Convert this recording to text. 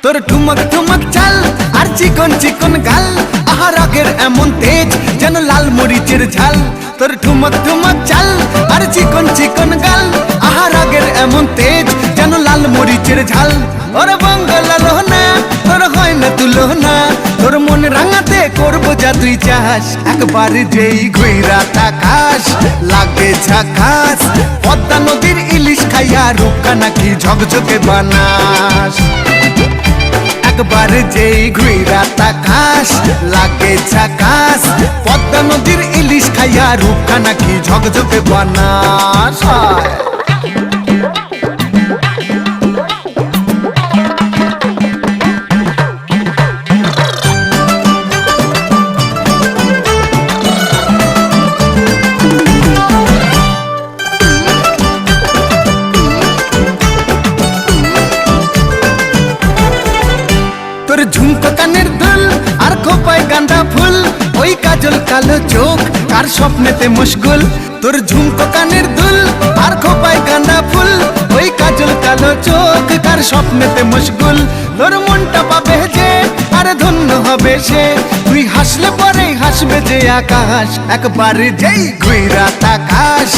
তোর ঠুমক ঠুমক চাল আর চিকন চিকন গাল, আহা রাগের এমন তেজ যেন লাল মরিচের ঝাল। তোর ঠুমক ঠুমক চাল আর চিকন চিকন গাল, আহা রাগের এমন তেজ যেন লাল মরিচের ঝাল। ওরে বাঙ্গালা লোহনা তোর হয় না তুলনা, তোর মন রাঙাতে করবো যা তুই চাস। একবার যেই ঘুইরা তাকাস লাগে ঝাকাস, পদ্মা নদীর ইলিশ খাইয়া রূপকা নাকি ঝকঝকে বানাস। একবার যেই ঘুইরা তাকাস লাগে ঝাকাস, পদ্মা নদীর ইলিশ খাইয়া রূপকা নাকি ঝকঝকে বানাস। তোর ঝুমকো কানের দুল আর খোপায় গাঁদা ফুল, ওই কাজল কালো চোখ কার স্বপ্নেতে মশগুল। তোর ঝুমকো কানের দুল আর খোপায় গাঁদা ফুল, ওই কাজল কালো চোখ কার স্বপ্নেতে মশগুল। তোর মনটা পাবে যে আর ধন্য হবে সে, তুই হাসলে পরেই হাসবে যে আকাশ। একবার যেই ঘুইরা তাকাস